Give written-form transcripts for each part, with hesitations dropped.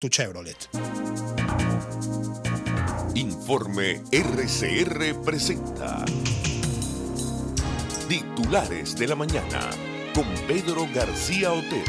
tu Chevrolet. Informe RCR presenta Titulares de la Mañana con Pedro García Otero.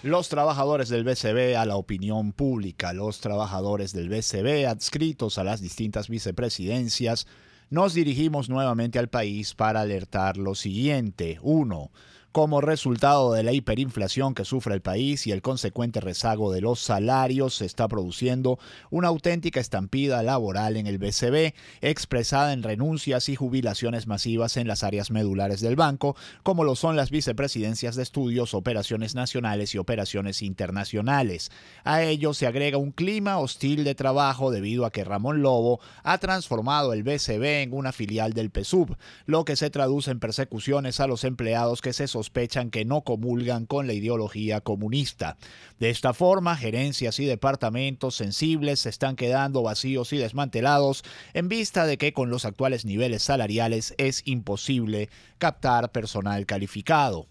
Los trabajadores del BCB a la opinión pública, los trabajadores del BCB adscritos a las distintas vicepresidencias, nos dirigimos nuevamente al país para alertar lo siguiente. 1. Como resultado de la hiperinflación que sufre el país y el consecuente rezago de los salarios, se está produciendo una auténtica estampida laboral en el BCB, expresada en renuncias y jubilaciones masivas en las áreas medulares del banco, como lo son las vicepresidencias de estudios, operaciones nacionales y operaciones internacionales. A ello se agrega un clima hostil de trabajo debido a que Ramón Lobo ha transformado el BCB en una filial del PSUV, lo que se traduce en persecuciones a los empleados que se sospechan que no comulgan con la ideología comunista. De esta forma, gerencias y departamentos sensibles se están quedando vacíos y desmantelados en vista de que con los actuales niveles salariales es imposible captar personal calificado.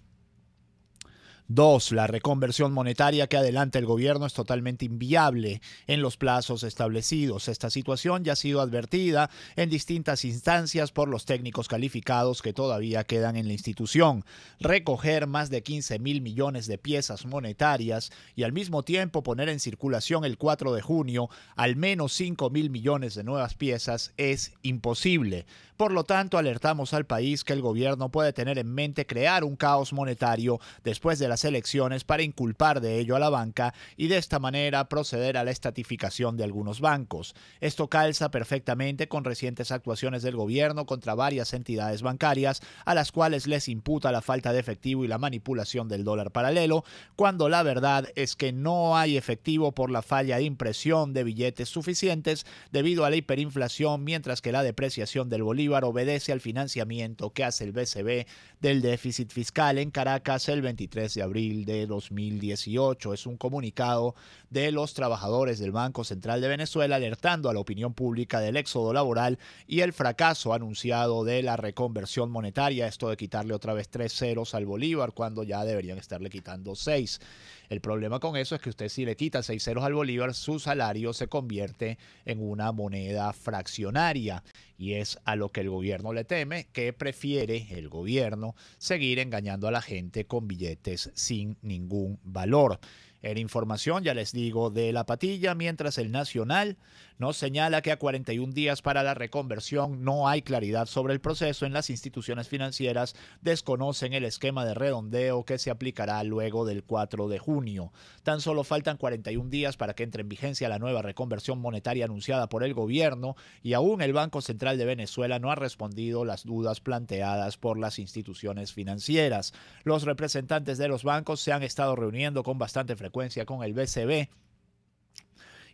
2. La reconversión monetaria que adelanta el gobierno es totalmente inviable en los plazos establecidos. Esta situación ya ha sido advertida en distintas instancias por los técnicos calificados que todavía quedan en la institución. Recoger más de 15.000 millones de piezas monetarias y al mismo tiempo poner en circulación el 4 de junio al menos 5.000 millones de nuevas piezas es imposible. Por lo tanto, alertamos al país que el gobierno puede tener en mente crear un caos monetario después de las elecciones para inculpar de ello a la banca y de esta manera proceder a la estatificación de algunos bancos. Esto calza perfectamente con recientes actuaciones del gobierno contra varias entidades bancarias a las cuales les imputa la falta de efectivo y la manipulación del dólar paralelo, cuando la verdad es que no hay efectivo por la falla de impresión de billetes suficientes debido a la hiperinflación, mientras que la depreciación del bolívar obedece al financiamiento que hace el BCB del déficit fiscal en Caracas el 23 de abril de 2018. Es un comunicado de los trabajadores del Banco Central de Venezuela alertando a la opinión pública del éxodo laboral y el fracaso anunciado de la reconversión monetaria, esto de quitarle otra vez 3 ceros al bolívar cuando ya deberían estarle quitando 6. El problema con eso es que usted, si le quita 6 ceros al bolívar, su salario se convierte en una moneda fraccionaria y es a lo que el gobierno le teme, que prefiere el gobierno seguir engañando a la gente con billetes sin ningún valor. En información, ya les digo, de La Patilla, mientras el Nacional nos señala que a 41 días para la reconversión no hay claridad sobre el proceso. En las instituciones financieras desconocen el esquema de redondeo que se aplicará luego del 4 de junio. Tan solo faltan 41 días para que entre en vigencia la nueva reconversión monetaria anunciada por el gobierno y aún el Banco Central de Venezuela no ha respondido las dudas planteadas por las instituciones financieras. Los representantes de los bancos se han estado reuniendo con bastante frecuencia con el BCB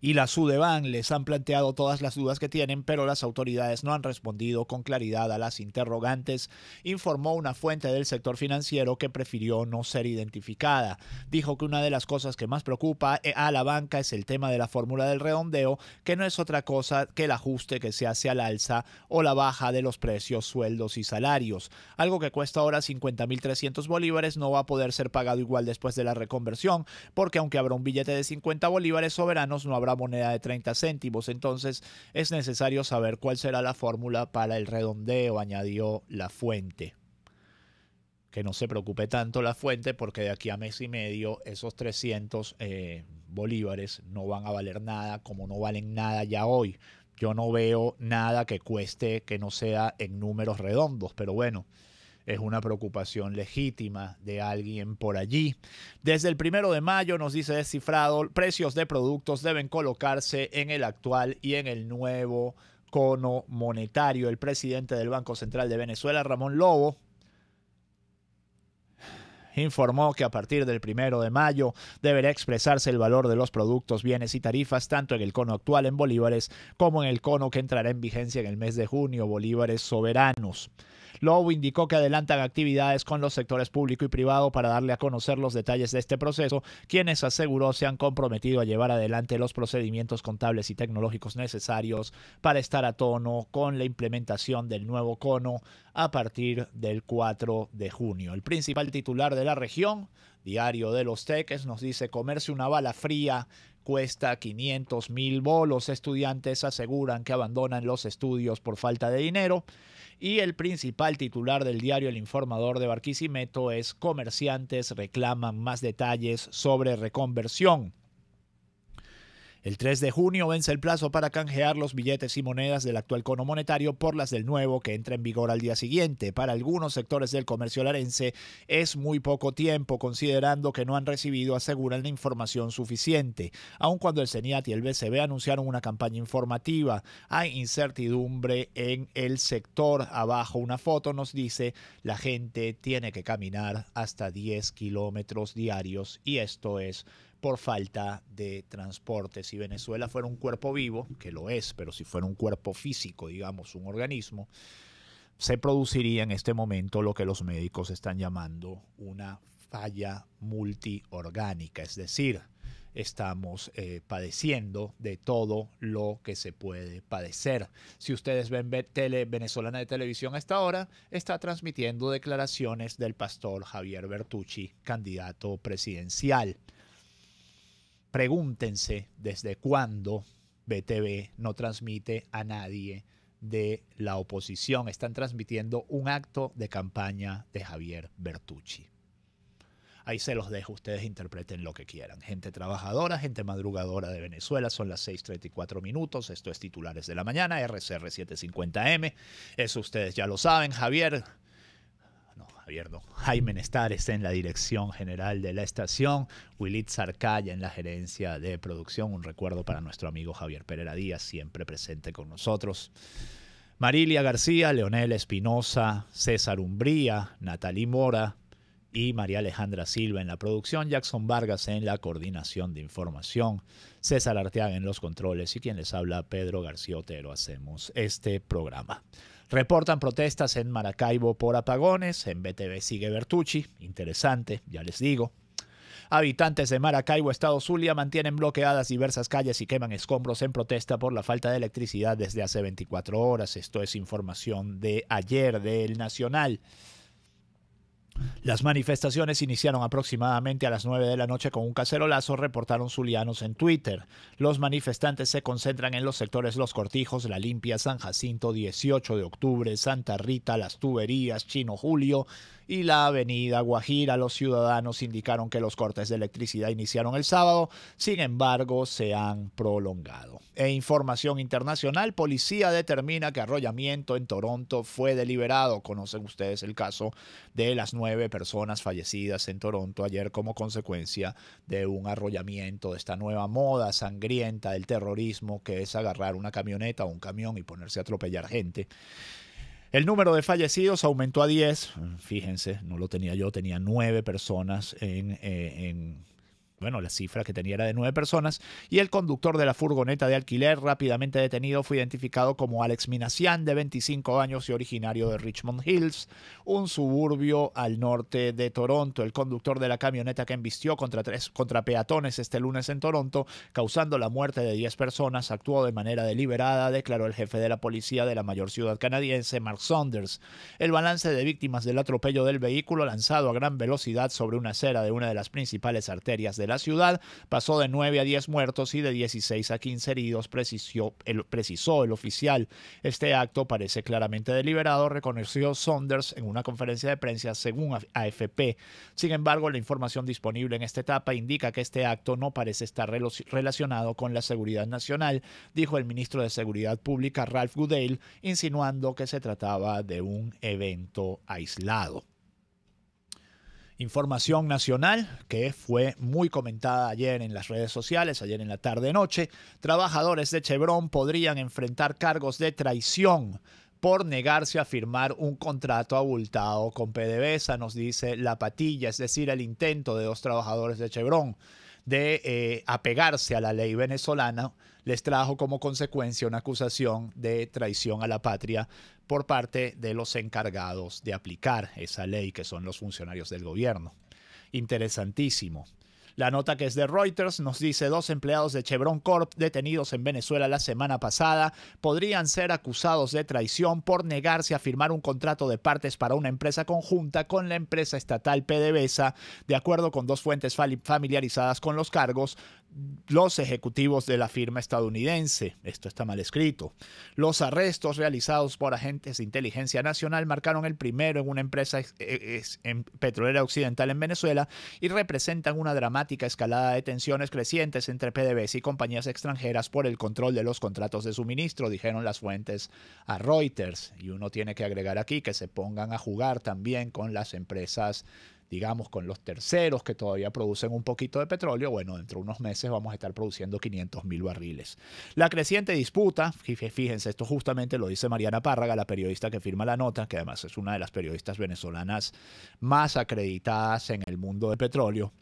y la Sudeban, les han planteado todas las dudas que tienen, pero las autoridades no han respondido con claridad a las interrogantes, informó una fuente del sector financiero que prefirió no ser identificada. Dijo que una de las cosas que más preocupa a la banca es el tema de la fórmula del redondeo, que no es otra cosa que el ajuste que se hace al alza o la baja de los precios, sueldos y salarios. Algo que cuesta ahora 50.300 bolívares no va a poder ser pagado igual después de la reconversión, porque aunque habrá un billete de 50 bolívares soberanos, no habrá moneda de 30 céntimos. Entonces es necesario saber cuál será la fórmula para el redondeo, añadió la fuente. Que no se preocupe tanto la fuente, porque de aquí a mes y medio esos 300 bolívares no van a valer nada, como no valen nada ya hoy. Yo no veo nada que cueste que no sea en números redondos, pero bueno, es una preocupación legítima de alguien por allí. Desde el 1 de mayo, nos dice Descifrado, precios de productos deben colocarse en el actual y en el nuevo cono monetario. El presidente del Banco Central de Venezuela, Ramón Lobo, informó que a partir del 1 de mayo deberá expresarse el valor de los productos, bienes y tarifas tanto en el cono actual en bolívares como en el cono que entrará en vigencia en el mes de junio, bolívares soberanos. Lobo indicó que adelantan actividades con los sectores público y privado para darle a conocer los detalles de este proceso, quienes aseguró se han comprometido a llevar adelante los procedimientos contables y tecnológicos necesarios para estar a tono con la implementación del nuevo cono a partir del 4 de junio. El principal titular de de la región. Diario de los Teques nos dice: comerse una bala fría cuesta 500.000 bolos. Estudiantes aseguran que abandonan los estudios por falta de dinero. Y el principal titular del diario El Informador de Barquisimeto es: comerciantes reclaman más detalles sobre reconversión. El 3 de junio vence el plazo para canjear los billetes y monedas del actual cono monetario por las del nuevo, que entra en vigor al día siguiente. Para algunos sectores del comercio larense es muy poco tiempo, considerando que no han recibido, aseguran, la información suficiente. Aun cuando el CENIAT y el BCB anunciaron una campaña informativa, hay incertidumbre en el sector. Abajo una foto nos dice: la gente tiene que caminar hasta 10 kilómetros diarios, y esto es por falta de transporte. Si Venezuela fuera un cuerpo vivo, que lo es, pero si fuera un cuerpo físico, digamos, un organismo, se produciría en este momento lo que los médicos están llamando una falla multiorgánica, es decir, estamos padeciendo de todo lo que se puede padecer. Si ustedes ven tele venezolana de televisión a esta hora, está transmitiendo declaraciones del pastor Javier Bertucci, candidato presidencial. Pregúntense desde cuándo BTV no transmite a nadie de la oposición. Están transmitiendo un acto de campaña de Javier Bertucci. Ahí se los dejo, ustedes interpreten lo que quieran. Gente trabajadora, gente madrugadora de Venezuela, son las 6:34 minutos. Esto es Titulares de la Mañana, RCR 750M. Eso ustedes ya lo saben. Jaime Nestares en la dirección general de la estación, Willit Zarcaya en la gerencia de producción. Un recuerdo para nuestro amigo Javier Pereira Díaz, siempre presente con nosotros. Marilia García, Leonel Espinosa, César Umbría, Natalie Mora y María Alejandra Silva en la producción, Jackson Vargas en la coordinación de información, César Arteaga en los controles y quien les habla, Pedro García Otero. Hacemos este programa. Reportan protestas en Maracaibo por apagones. En BTV sigue Bertucci. Interesante, ya les digo. Habitantes de Maracaibo, estado Zulia, mantienen bloqueadas diversas calles y queman escombros en protesta por la falta de electricidad desde hace 24 horas. Esto es información de ayer del Nacional. Las manifestaciones iniciaron aproximadamente a las 9 de la noche con un cacerolazo, reportaron zulianos en Twitter. Los manifestantes se concentran en los sectores Los Cortijos, La Limpia, San Jacinto, 18 de octubre, Santa Rita, Las Tuberías, Chino Julio y la avenida Guajira. Los ciudadanos indicaron que los cortes de electricidad iniciaron el sábado, sin embargo se han prolongado. E información internacional: policía determina que arrollamiento en Toronto fue deliberado. Conocen ustedes el caso de las 9 personas fallecidas en Toronto ayer como consecuencia de un arrollamiento, de esta nueva moda sangrienta del terrorismo, que es agarrar una camioneta o un camión y ponerse a atropellar gente. El número de fallecidos aumentó a 10. Fíjense, no lo tenía yo, tenía 9 personas la cifra que tenía era de 9 personas. Y el conductor de la furgoneta de alquiler, rápidamente detenido, fue identificado como Alex Minassian, de 25 años y originario de Richmond Hills, un suburbio al norte de Toronto. El conductor de la camioneta que embistió contra peatones este lunes en Toronto, causando la muerte de 10 personas, actuó de manera deliberada, declaró el jefe de la policía de la mayor ciudad canadiense, Mark Saunders. El balance de víctimas del atropello del vehículo lanzado a gran velocidad sobre una acera de una de las principales arterias de la ciudad pasó de 9 a 10 muertos y de 16 a 15 heridos, precisó el oficial. Este acto parece claramente deliberado, reconoció Saunders en una conferencia de prensa, según AFP. Sin embargo, la información disponible en esta etapa indica que este acto no parece estar relacionado con la seguridad nacional, dijo el ministro de Seguridad Pública, Ralph Goodale, insinuando que se trataba de un evento aislado. Información nacional que fue muy comentada ayer en las redes sociales, ayer en la tarde-noche. Trabajadores de Chevron podrían enfrentar cargos de traición por negarse a firmar un contrato abultado con PDVSA, nos dice La Patilla, es decir, el intento de 2 trabajadores de Chevron de apegarse a la ley venezolana les trajo como consecuencia una acusación de traición a la patria por parte de los encargados de aplicar esa ley, que son los funcionarios del gobierno. Interesantísimo. La nota, que es de Reuters, nos dice: 2 empleados de Chevron Corp detenidos en Venezuela la semana pasada podrían ser acusados de traición por negarse a firmar un contrato de partes para una empresa conjunta con la empresa estatal PDVSA, de acuerdo con 2 fuentes familiarizadas con los cargos. Los ejecutivos de la firma estadounidense. Esto está mal escrito. Los arrestos realizados por agentes de inteligencia nacional marcaron el primero en una empresa petrolera occidental en Venezuela y representan una dramática escalada de tensiones crecientes entre PDVSA y compañías extranjeras por el control de los contratos de suministro, dijeron las fuentes a Reuters. Y uno tiene que agregar aquí que se pongan a jugar también con las empresas, digamos, con los terceros que todavía producen un poquito de petróleo. Bueno, dentro de unos meses vamos a estar produciendo 500.000 barriles. La creciente disputa, fíjense, esto justamente lo dice Mariana Párraga, la periodista que firma la nota, que además es una de las periodistas venezolanas más acreditadas en el mundo del petróleo.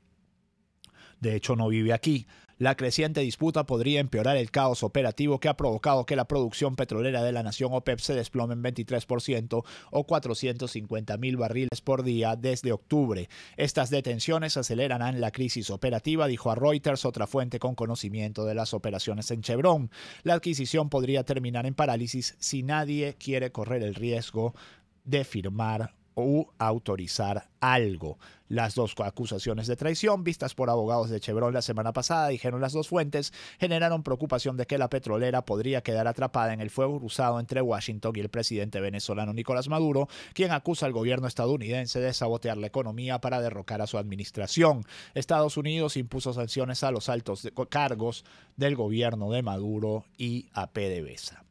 De hecho, no vive aquí. La creciente disputa podría empeorar el caos operativo que ha provocado que la producción petrolera de la nación OPEP se desplome en 23% o 450.000 barriles por día desde octubre. Estas detenciones acelerarán la crisis operativa, dijo a Reuters otra fuente con conocimiento de las operaciones en Chevron. La adquisición podría terminar en parálisis si nadie quiere correr el riesgo de firmar o autorizar algo. Las 2 acusaciones de traición vistas por abogados de Chevron la semana pasada, dijeron las 2 fuentes, generaron preocupación de que la petrolera podría quedar atrapada en el fuego cruzado entre Washington y el presidente venezolano Nicolás Maduro, quien acusa al gobierno estadounidense de sabotear la economía para derrocar a su administración. Estados Unidos impuso sanciones a los altos cargos del gobierno de Maduro y a PDVSA.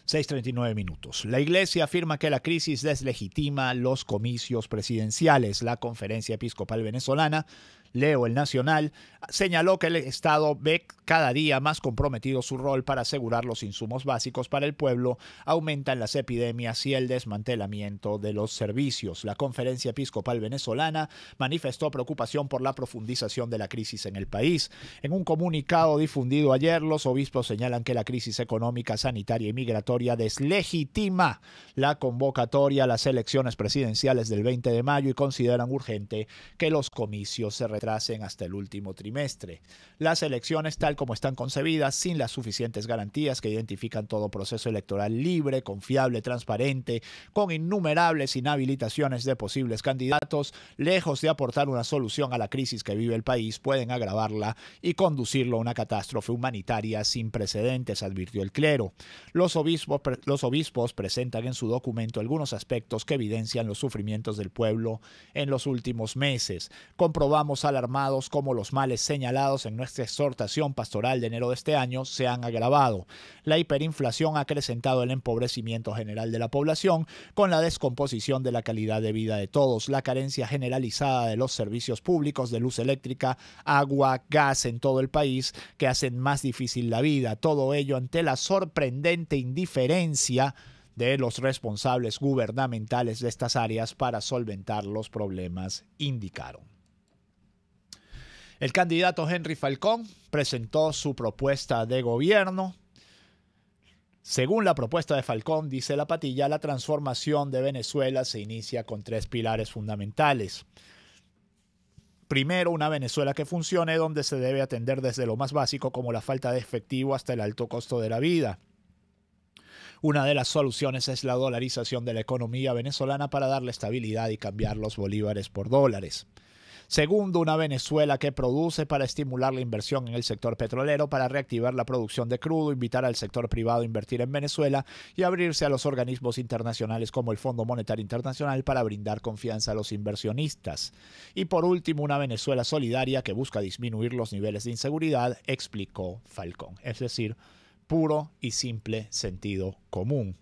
6:39 minutos. La Iglesia afirma que la crisis deslegitima los comicios presidenciales. La Conferencia Episcopal Venezolana, leo El Nacional, señaló que el Estado ve cada día más comprometido su rol para asegurar los insumos básicos para el pueblo, aumentan las epidemias y el desmantelamiento de los servicios. La Conferencia Episcopal Venezolana manifestó preocupación por la profundización de la crisis en el país. En un comunicado difundido ayer, los obispos señalan que la crisis económica, sanitaria y migratoria deslegitima la convocatoria a las elecciones presidenciales del 20 de mayo y consideran urgente que los comicios se retrasen hasta el último trimestre. Las elecciones, tal como están concebidas, sin las suficientes garantías que identifican todo proceso electoral libre, confiable, transparente, con innumerables inhabilitaciones de posibles candidatos, lejos de aportar una solución a la crisis que vive el país, pueden agravarla y conducirlo a una catástrofe humanitaria sin precedentes, advirtió el clero. Los obispos presentan en su documento algunos aspectos que evidencian los sufrimientos del pueblo en los últimos meses. Comprobamos alarmados cómo los males señalados en nuestra exhortación pastoral de enero de este año se han agravado. La hiperinflación ha acrecentado el empobrecimiento general de la población, con la descomposición de la calidad de vida de todos, la carencia generalizada de los servicios públicos de luz eléctrica, agua, gas en todo el país, que hacen más difícil la vida. Todo ello ante la sorprendente indiferencia de los responsables gubernamentales de estas áreas para solventar los problemas, indicaron. El candidato Henry Falcón presentó su propuesta de gobierno. Según la propuesta de Falcón, dice La Patilla, la transformación de Venezuela se inicia con 3 pilares fundamentales. Primero, una Venezuela que funcione, donde se debe atender desde lo más básico como la falta de efectivo hasta el alto costo de la vida. Una de las soluciones es la dolarización de la economía venezolana para darle estabilidad y cambiar los bolívares por dólares. Segundo, una Venezuela que produce para estimular la inversión en el sector petrolero, para reactivar la producción de crudo, invitar al sector privado a invertir en Venezuela y abrirse a los organismos internacionales como el Fondo Monetario Internacional para brindar confianza a los inversionistas. Y por último, una Venezuela solidaria que busca disminuir los niveles de inseguridad, explicó Falcón. Es decir, puro y simple sentido común.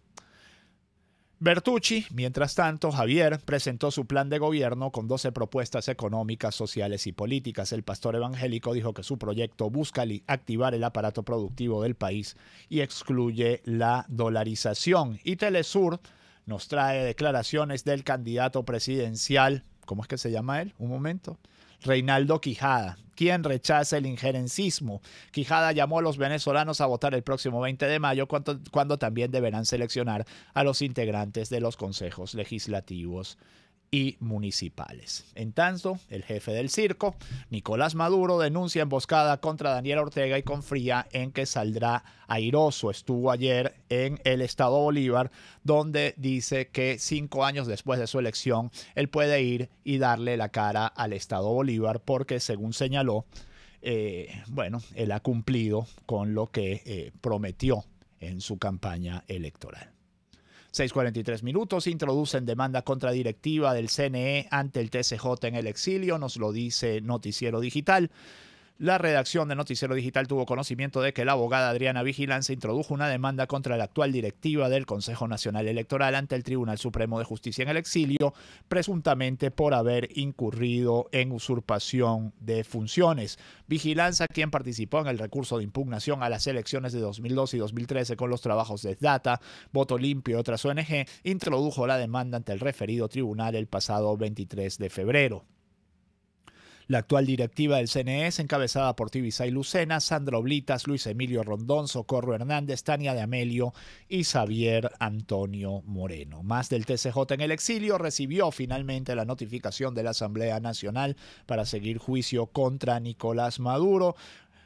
Bertucci, mientras tanto, Javier, presentó su plan de gobierno con 12 propuestas económicas, sociales y políticas. El pastor evangélico dijo que su proyecto busca activar el aparato productivo del país y excluye la dolarización. Y Telesur nos trae declaraciones del candidato presidencial, ¿cómo es que se llama él? Un momento. Reinaldo Quijada, quien rechaza el injerencismo. Quijada llamó a los venezolanos a votar el próximo 20 de mayo, cuando también deberán seleccionar a los integrantes de los consejos legislativos y municipales. En tanto, el jefe del circo, Nicolás Maduro, denuncia emboscada contra Daniel Ortega y confía en que saldrá airoso. Estuvo ayer en el estado Bolívar, donde dice que 5 años después de su elección, él puede ir y darle la cara al estado Bolívar porque, según señaló, él ha cumplido con lo que prometió en su campaña electoral. 6:43 minutos. Introducen demanda contra directiva del CNE ante el TCJ en el exilio. Nos lo dice Noticiero Digital. La redacción de Noticiero Digital tuvo conocimiento de que la abogada Adriana Vigilancia introdujo una demanda contra la actual directiva del Consejo Nacional Electoral ante el Tribunal Supremo de Justicia en el exilio, presuntamente por haber incurrido en usurpación de funciones. Vigilancia, quien participó en el recurso de impugnación a las elecciones de 2012 y 2013 con los trabajos de Data, Voto Limpio y otras ONG, introdujo la demanda ante el referido tribunal el pasado 23 de febrero. La actual directiva del CNE es encabezada por Tibisay Lucena, Sandra Oblitas, Luis Emilio Rondón, Socorro Hernández, Tania de Amelio y Xavier Antonio Moreno. Más del TCJ en el exilio recibió finalmente la notificación de la Asamblea Nacional para seguir juicio contra Nicolás Maduro.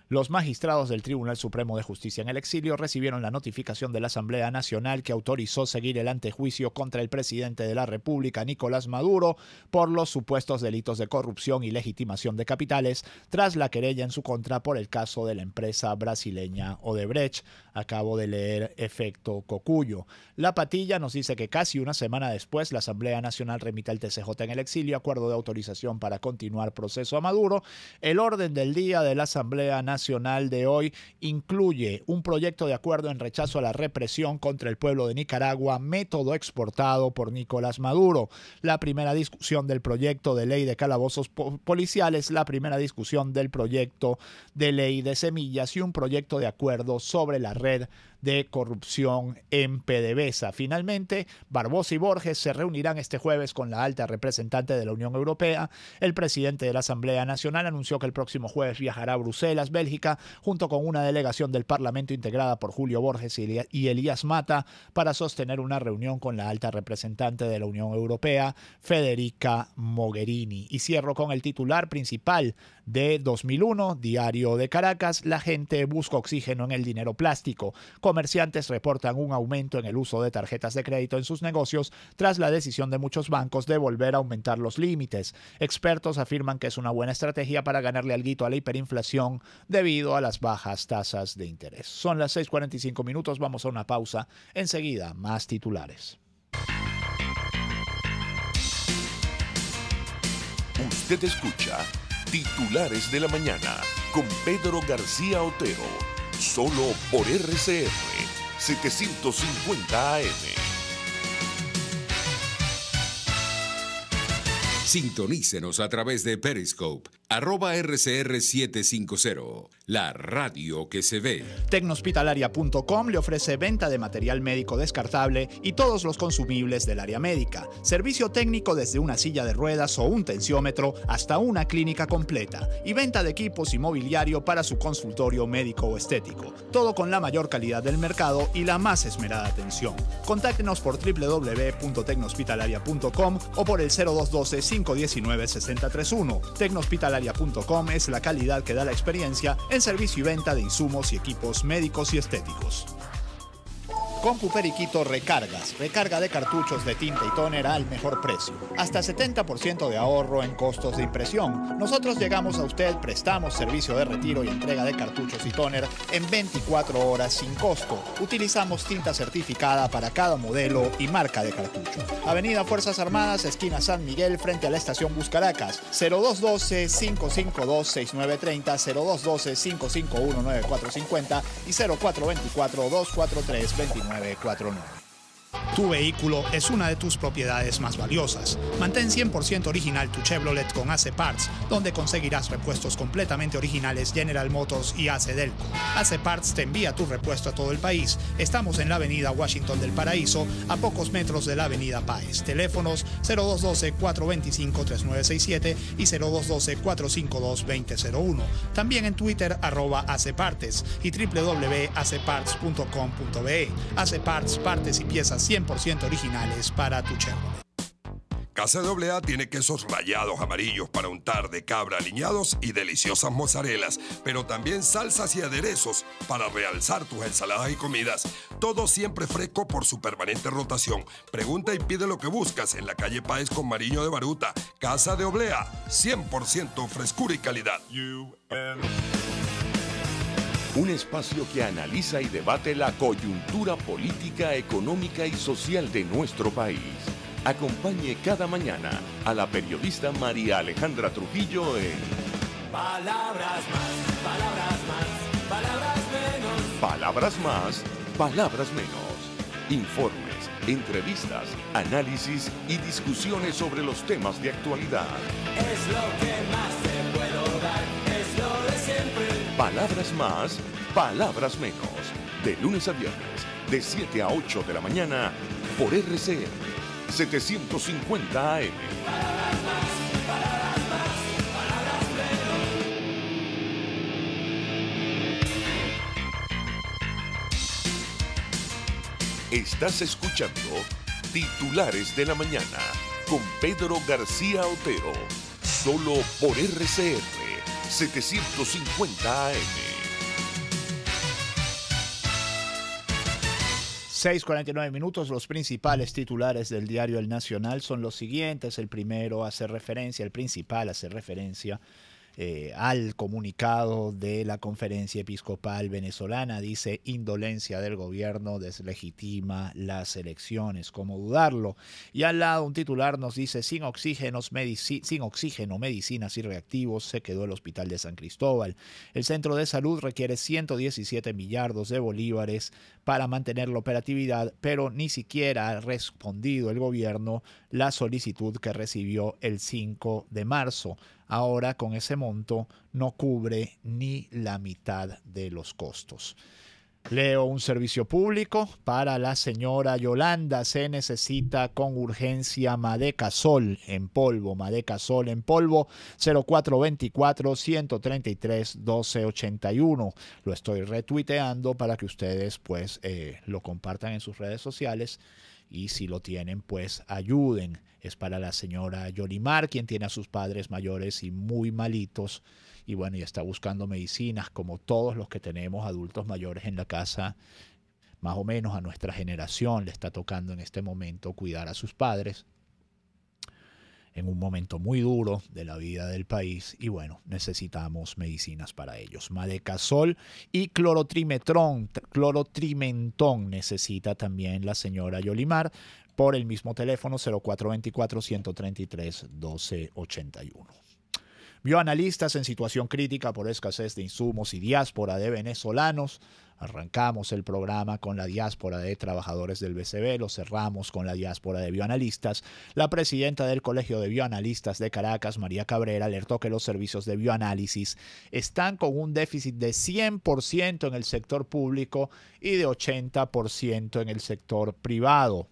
Los magistrados del Tribunal Supremo de Justicia en el exilio recibieron la notificación de la Asamblea Nacional que autorizó seguir el antejuicio contra el presidente de la República, Nicolás Maduro, por los supuestos delitos de corrupción y legitimación de capitales, tras la querella en su contra por el caso de la empresa brasileña Odebrecht. Acabo de leer Efecto Cocuyo. La Patilla nos dice que casi una semana después la Asamblea Nacional remite al TCJ en el exilio acuerdo de autorización para continuar proceso a Maduro. El orden del día de la Asamblea Nacional de hoy incluye un proyecto de acuerdo en rechazo a la represión contra el pueblo de Nicaragua, método exportado por Nicolás Maduro. La primera discusión del proyecto de ley de calabozos policiales, la primera discusión del proyecto de ley de semillas y un proyecto de acuerdo sobre la red de corrupción en PDVSA. Finalmente, Barbosa y Borges se reunirán este jueves con la alta representante de la Unión Europea. El presidente de la Asamblea Nacional anunció que el próximo jueves viajará a Bruselas, Bélgica, junto con una delegación del Parlamento integrada por Julio Borges y Elías Mata, para sostener una reunión con la alta representante de la Unión Europea, Federica Mogherini. Y cierro con el titular principal de 2001, Diario de Caracas: la gente busca oxígeno en el dinero plástico. Comerciantes reportan un aumento en el uso de tarjetas de crédito en sus negocios tras la decisión de muchos bancos de volver a aumentar los límites. Expertos afirman que es una buena estrategia para ganarle alguito a la hiperinflación debido a las bajas tasas de interés. Son las 6:45 minutos, vamos a una pausa. Enseguida, más titulares. Usted escucha Titulares de la Mañana con Pedro García Otero. Solo por RCR 750 AM. Sintonícenos a través de Periscope, @RCR750, la radio que se ve. Tecnohospitalaria.com le ofrece venta de material médico descartable y todos los consumibles del área médica. Servicio técnico desde una silla de ruedas o un tensiómetro hasta una clínica completa. Y venta de equipos y mobiliario para su consultorio médico o estético. Todo con la mayor calidad del mercado y la más esmerada atención. Contáctenos por www.tecnohospitalaria.com o por el 0212-519-6031. Tecnohospitalaria.com es la calidad que da la experiencia en servicio y venta de insumos y equipos médicos y estéticos. Compu Periquito Recargas. Recarga de cartuchos de tinta y tóner al mejor precio. Hasta 70% de ahorro en costos de impresión. Nosotros llegamos a usted, prestamos servicio de retiro y entrega de cartuchos y tóner en 24 horas sin costo. Utilizamos tinta certificada para cada modelo y marca de cartucho. Avenida Fuerzas Armadas, esquina San Miguel, frente a la estación Bus Caracas. 0212-552-6930, 0212-551-9450 y 0424-243-2949. Tu vehículo es una de tus propiedades más valiosas. Mantén 100% original tu Chevrolet con AC Parts, donde conseguirás repuestos completamente originales General Motors y AC Delco. AC Parts te envía tu repuesto a todo el país. Estamos en la avenida Washington del Paraíso, a pocos metros de la avenida Páez. Teléfonos 0212-425-3967 y 0212-452-2001. También en Twitter @ACPartes y www.acparts.com.be. AC Parts, partes y piezas 100% originales para tu Chevrolet. Casa de AA tiene quesos rallados amarillos para untar de cabra aliñados y deliciosas mozarelas, pero también salsas y aderezos para realzar tus ensaladas y comidas. Todo siempre fresco por su permanente rotación. Pregunta y pide lo que buscas en la calle Páez con Mariño de Baruta. Casa de AA, 100% frescura y calidad. Un espacio que analiza y debate la coyuntura política, económica y social de nuestro país. Acompañe cada mañana a la periodista María Alejandra Trujillo en Palabras más, palabras más, palabras menos. Palabras más, palabras menos. Informes, entrevistas, análisis y discusiones sobre los temas de actualidad. Es lo que más te puedo dar, es lo de siempre. Palabras más, palabras menos. De lunes a viernes, de 7 a 8 de la mañana, por RCN 750 AM. Palabras más, palabras más, palabras menos. Estás escuchando Titulares de la Mañana con Pedro García Otero. Solo por RCN 750 AM. 6:49 minutos. Los principales titulares del diario El Nacional son los siguientes. El primero hace referencia, el principal hace referencia al comunicado de la Conferencia Episcopal Venezolana. Dice: indolencia del gobierno deslegitima las elecciones. ¿Cómo dudarlo? Y al lado un titular nos dice: sin oxígeno, medicinas y reactivos se quedó el Hospital de San Cristóbal. El Centro de Salud requiere 117 millardos de bolívares para mantener la operatividad, pero ni siquiera ha respondido el gobierno la solicitud que recibió el 5 de marzo. Ahora, con ese monto, no cubre ni la mitad de los costos. Leo: un servicio público para la señora Yolanda. Se necesita con urgencia Madecasol en polvo. Madecasol en polvo, 0424-133-1281. Lo estoy retuiteando para que ustedes pues lo compartan en sus redes sociales. Y si lo tienen, pues ayuden. Es para la señora Yolimar, quien tiene a sus padres mayores y muy malitos. Y bueno, y está buscando medicinas, como todos los que tenemos adultos mayores en la casa. Más o menos a nuestra generación le está tocando en este momento cuidar a sus padres, en un momento muy duro de la vida del país, y bueno, necesitamos medicinas para ellos. Madecasol y clorotrimentón necesita también la señora Yolimar por el mismo teléfono 0424-133-1281. Bioanalistas en situación crítica por escasez de insumos y diáspora de venezolanos. Arrancamos el programa con la diáspora de trabajadores del BCB, lo cerramos con la diáspora de bioanalistas. La presidenta del Colegio de Bioanalistas de Caracas, María Cabrera, alertó que los servicios de bioanálisis están con un déficit de 100% en el sector público y de 80% en el sector privado.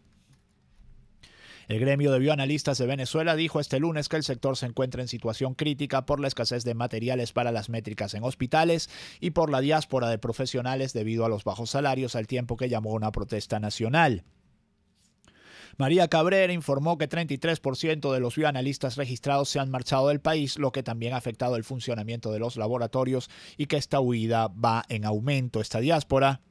El gremio de bioanalistas de Venezuela dijo este lunes que el sector se encuentra en situación crítica por la escasez de materiales para las métricas en hospitales y por la diáspora de profesionales debido a los bajos salarios, al tiempo que llamó a una protesta nacional. María Cabrera informó que 33% de los bioanalistas registrados se han marchado del país, lo que también ha afectado el funcionamiento de los laboratorios y que esta huida va en aumento. Esta diáspora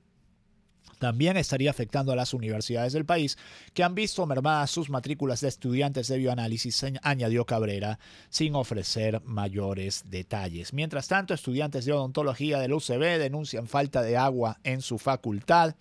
también estaría afectando a las universidades del país, que han visto mermadas sus matrículas de estudiantes de bioanálisis, añadió Cabrera, sin ofrecer mayores detalles. Mientras tanto, estudiantes de odontología del UCB denuncian falta de agua en su facultad.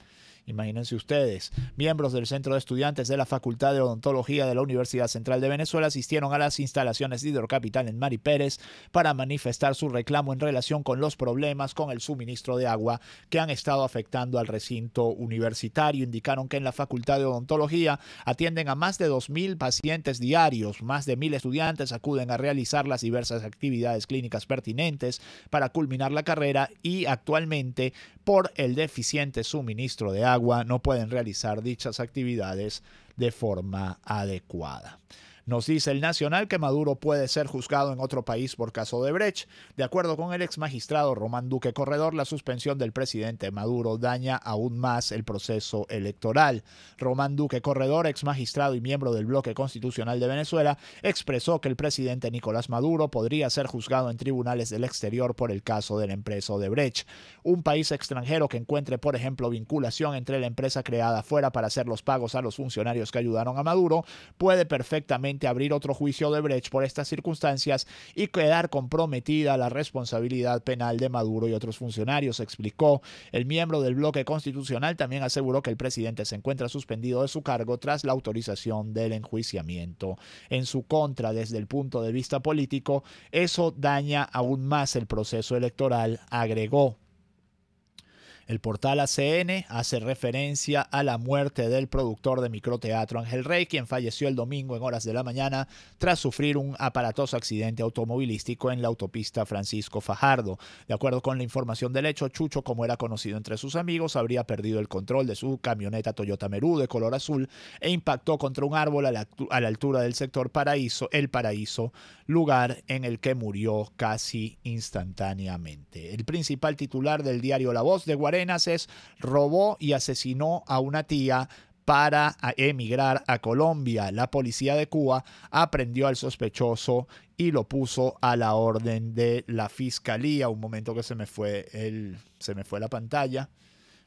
Imagínense ustedes, miembros del Centro de Estudiantes de la Facultad de Odontología de la Universidad Central de Venezuela asistieron a las instalaciones de Hidrocapital en Mari Pérez para manifestar su reclamo en relación con los problemas con el suministro de agua que han estado afectando al recinto universitario. Indicaron que en la Facultad de Odontología atienden a más de 2.000 pacientes diarios. Más de 1.000 estudiantes acuden a realizar las diversas actividades clínicas pertinentes para culminar la carrera y actualmente, por el deficiente suministro de agua, no pueden realizar dichas actividades de forma adecuada. Nos dice el Nacional que Maduro puede ser juzgado en otro país por caso de Brecht. De acuerdo con el ex magistrado Román Duque Corredor, la suspensión del presidente Maduro daña aún más el proceso electoral. Román Duque Corredor, ex magistrado y miembro del Bloque Constitucional de Venezuela, expresó que el presidente Nicolás Maduro podría ser juzgado en tribunales del exterior por el caso de la empresa Odebrecht. Un país extranjero que encuentre, por ejemplo, vinculación entre la empresa creada fuera para hacer los pagos a los funcionarios que ayudaron a Maduro, puede perfectamente abrir otro juicio de Brecht por estas circunstancias y quedar comprometida la responsabilidad penal de Maduro y otros funcionarios, explicó. El miembro del Bloque Constitucional también aseguró que el presidente se encuentra suspendido de su cargo tras la autorización del enjuiciamiento en su contra. Desde el punto de vista político, eso daña aún más el proceso electoral, agregó. El portal ACN hace referencia a la muerte del productor de microteatro Ángel Rey, quien falleció el domingo en horas de la mañana tras sufrir un aparatoso accidente automovilístico en la autopista Francisco Fajardo. De acuerdo con la información del hecho, Chucho, como era conocido entre sus amigos, habría perdido el control de su camioneta Toyota Merú de color azul e impactó contra un árbol a la altura del sector El Paraíso, lugar en el que murió casi instantáneamente. El principal titular del diario La Voz de Guarenas robó y asesinó a una tía para emigrar a Colombia. La policía de Cuba aprendió al sospechoso y lo puso a la orden de la fiscalía. Un momento que se me fue la pantalla.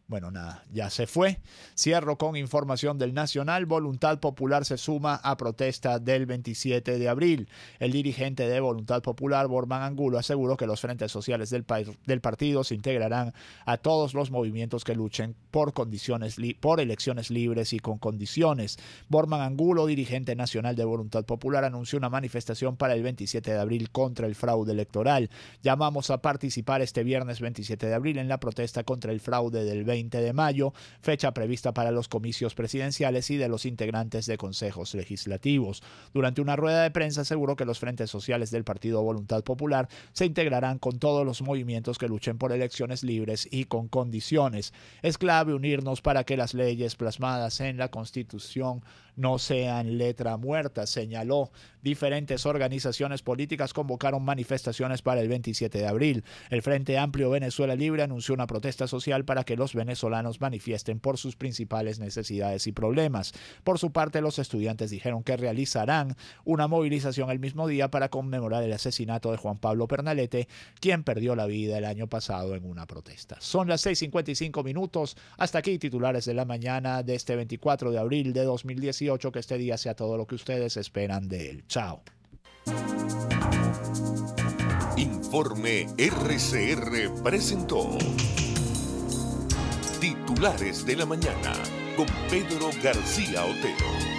Bueno, nada, ya se fue. Cierro con información del Nacional. Voluntad Popular se suma a protesta del 27 de abril. El dirigente de Voluntad Popular, Borman Angulo, aseguró que los frentes sociales del partido se integrarán a todos los movimientos que luchen por elecciones libres y con condiciones. Borman Angulo, dirigente nacional de Voluntad Popular, anunció una manifestación para el 27 de abril contra el fraude electoral. Llamamos a participar este viernes 27 de abril en la protesta contra el fraude del 20 de mayo, fecha prevista para los comicios presidenciales y de los integrantes de consejos legislativos. Durante una rueda de prensa aseguró que los frentes sociales del Partido Voluntad Popular se integrarán con todos los movimientos que luchen por elecciones libres y con condiciones. Es clave unirnos para que las leyes plasmadas en la Constitución no sean letra muerta, señaló. Diferentes organizaciones políticas convocaron manifestaciones para el 27 de abril. El Frente Amplio Venezuela Libre anunció una protesta social para que los venezolanos manifiesten por sus principales necesidades y problemas. Por su parte, los estudiantes dijeron que realizarán una movilización el mismo día para conmemorar el asesinato de Juan Pablo Pernalete, quien perdió la vida el año pasado en una protesta. Son las 6:55 minutos. Hasta aquí titulares de la mañana de este 24 de abril de 2018. Que este día sea todo lo que ustedes esperan de él. Chao. Informe RCR presentó Titulares de la Mañana con Pedro García Otero.